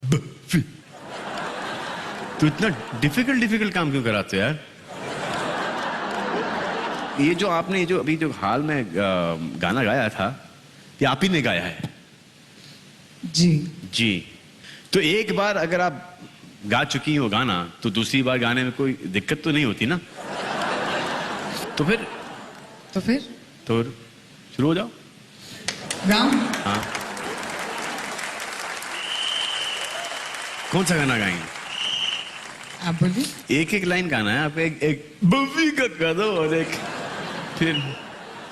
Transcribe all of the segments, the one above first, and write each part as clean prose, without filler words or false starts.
Buffy. तो इतना difficult काम क्यों कराते हो यार? ये जो आपने जो अभी जो हाल में गाना गाया था, ये आप ही ने गाया है? जी जी। तो एक बार अगर आप गा चुकी हो गाना, तो दूसरी बार गाने में कोई दिक्कत तो नहीं होती ना? तो फिर शुरू हो जाओ। गाऊं? हाँ। कौन सा गाना गाएंगे? आप बोलिए। एक एक लाइन गाना है, आप एक बफी का गा दो और एक फिर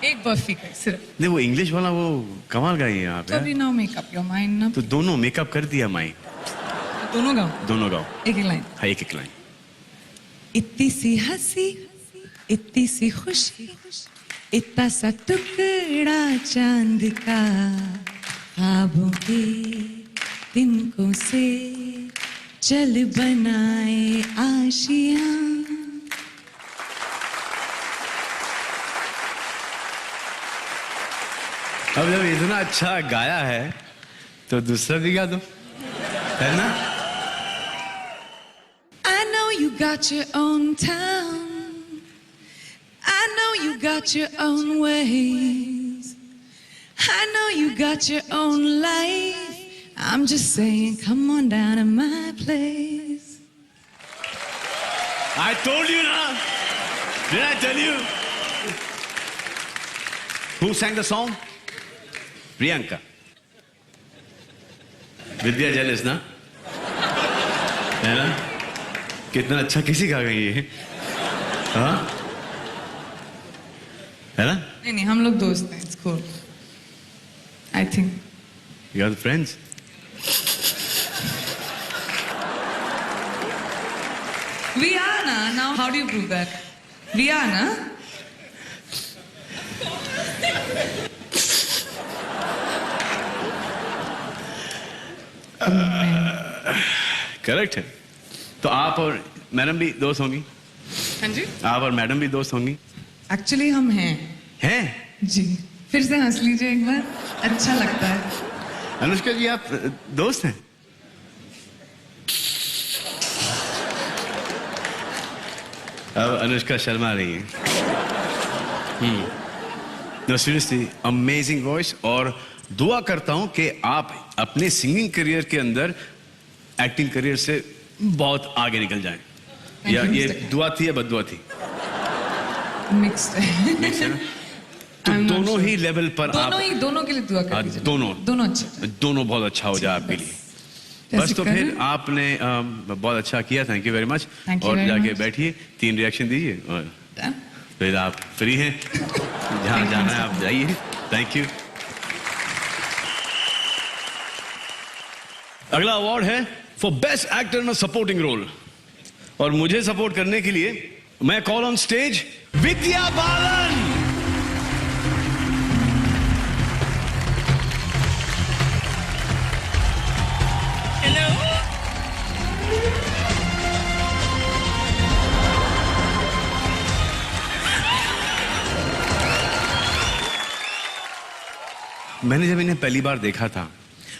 एक बफी का सिर्फ। नहीं, वो इंग्लिश वाला वो कमाल गाई है आप। तो now make up your mind ना। तो दोनों मेकअप कर दिया माई। दोनों गाओ? दोनों गाओ। एक एक लाइन। हाँ, एक एक लाइन। इतनी सी हंसी, इतनी सी खुशी, इतना सा टुकड़ा चांद का, ख्वाबों के तिनकों से चल बनाए आशियां। अब जब इतना अच्छा गाया है तो दूसरा भी गा दो, है ना? I know you got your own town, I know you got your own ways, I know you got your own life, I'm just saying come on down to my place. I told you na, did I tell you? Who sang the song? Priyanka. विद्या जेलिस ना, है ना? कितना अच्छा किसी का गई है, हाँ? है ना? नहीं, हम लोग दोस्त हैं, it's cool. I think. You are the friends. We are na. Now how do you prove that? We are na. Correct है। तो आप और मैडम भी दोस्त होंगी? हाँ जी। आप और मैडम भी दोस्त होंगी? Actually हम हैं। हैं? जी। फिर से हंस लीजिए एक बार, अच्छा लगता है। अनुष्का जी, आप दोस्त हैं? अब अनुष्का शर्मा रही है। No, seriously, amazing voice, और दुआ करता हूं कि आप अपने सिंगिंग करियर के अंदर एक्टिंग करियर से बहुत आगे निकल जाएं। या ये दुआ थी या बददुआ थी? मिक्स्ड है। मिक्स है ना? तो दोनों ही लेवल पर आप दोनों के लिए दुआ कर दीजिए। दोनों अच्छे, दोनों बहुत अच्छा हो जाए आपके लिए। बस तो फिर आपने बहुत अच्छा किया, थैंक यू वेरी मच। और जाके बैठिए, 3 रिएक्शन दीजिए और फिर आप फ्री हैं, जहाँ जाना है आप जाइए। Thank you. अगला अवार्ड है for best actor in a supporting role, और मुझे सपोर्ट करने के लिए मैं call on stage Vidya Balan. मैंने जब इन्हें पहली बार देखा था,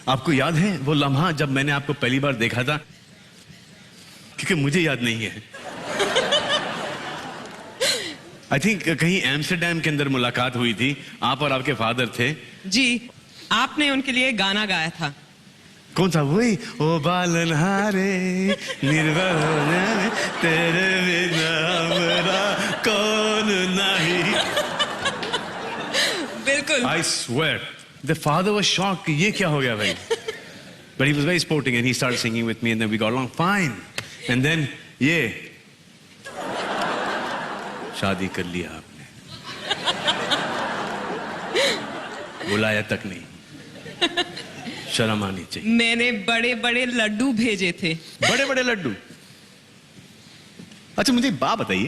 आपको याद है वो लम्हा जब मैंने आपको पहली बार देखा था? क्योंकि मुझे याद नहीं है। आई थिंक कहीं एम्स्टरडैम के अंदर मुलाकात हुई थी, आप और आपके फादर थे। जी, आपने उनके लिए गाना गाया था। कौन सा? वही ओ बालन हारे निर्भर होने तेरे बिना हमरा कौन नहीं। बिल्कुल। I swear, the father was shocked कि ये क्या हो गया भाई? But he was very sporting and he started singing with me and then we got along fine. And then ये शादी कर लिया आपने, बुलाया तक नहीं, शर्म आनी चाहिए। मैंने बड़े बड़े लड्डू भेजे थे। बड़े बड़े लड्डू? अच्छा मुझे एक बात बताइए,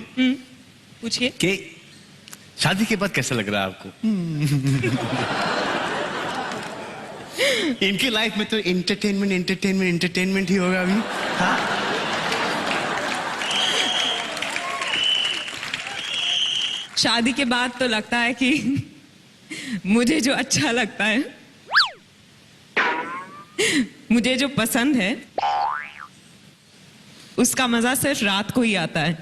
पूछिए। कि शादी के बाद कैसा लग रहा है आपको? इनकी लाइफ में तो एंटरटेनमेंट ही होगा अभी। हाँ? शादी के बाद तो लगता है कि मुझे जो अच्छा लगता है मुझे जो पसंद है उसका मजा सिर्फ रात को ही आता है।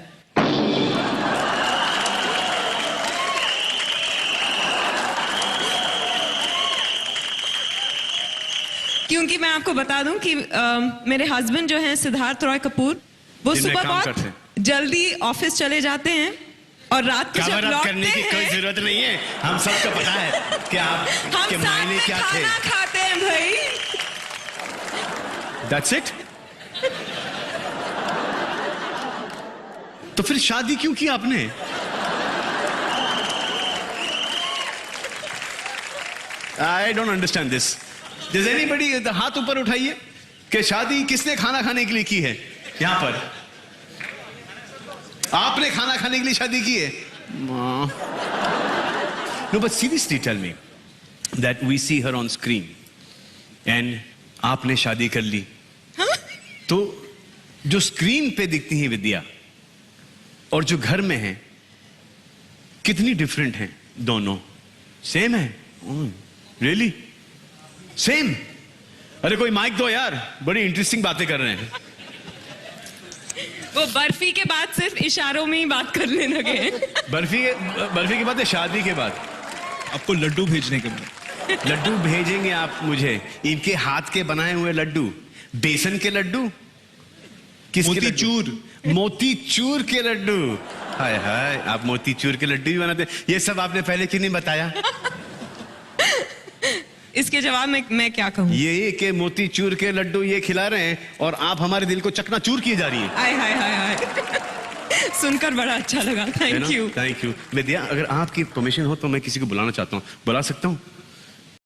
क्योंकि मैं आपको बता दूं कि मेरे हस्बैंड जो हैं सिद्धार्थ रॉय कपूर, वो सुबह बहुत जल्दी ऑफिस चले जाते हैं और रात को जब लौटते करने की कोई जरूरत नहीं है, हम सबको पता है कि आप के मायने क्या थे। खाना खाते हैं भाई। That's it? तो फिर शादी क्यों की आपने? I don't understand this. Does anybody हाथ ऊपर उठाइए कि शादी किसने खाना खाने के लिए की है? यहां पर आपने खाना खाने के लिए शादी की है? No, but seriously tell me that we see her on screen and आपने शादी कर ली, तो जो स्क्रीन पे दिखती है विद्या और जो घर में है कितनी डिफरेंट हैं दोनों? सेम है? Really same? अरे कोई माइक दो यार, बड़ी इंटरेस्टिंग बातें कर रहे हैं। वो बर्फी के बाद सिर्फ इशारों में ही बात करने लगे। बर्फी के बाद, शादी के बाद आपको लड्डू भेजने के बाद। लड्डू भेजेंगे आप मुझे? इनके हाथ के बनाए हुए लड्डू, बेसन के लड्डू, मोतीचूर, मोतीचूर के लड्डू। हाय हाय, आप मोतीचूर के लड्डू भी बनाते? ये सब आपने पहले क्यों नहीं बताया? इसके जवाब में मैं क्या कहूँ? ये कि मोतीचूर के लड्डू ये खिला रहे हैं और आप हमारे दिल को चकनाचूर किए जा रही हैं। हाय हाय हाय हाय, सुनकर बड़ा अच्छा लगा। Thank you. Thank you. Vidya, अगर आपकी परमिशन हो तो मैं किसी को बुलाना चाहता हूँ, बुला सकता हूँ?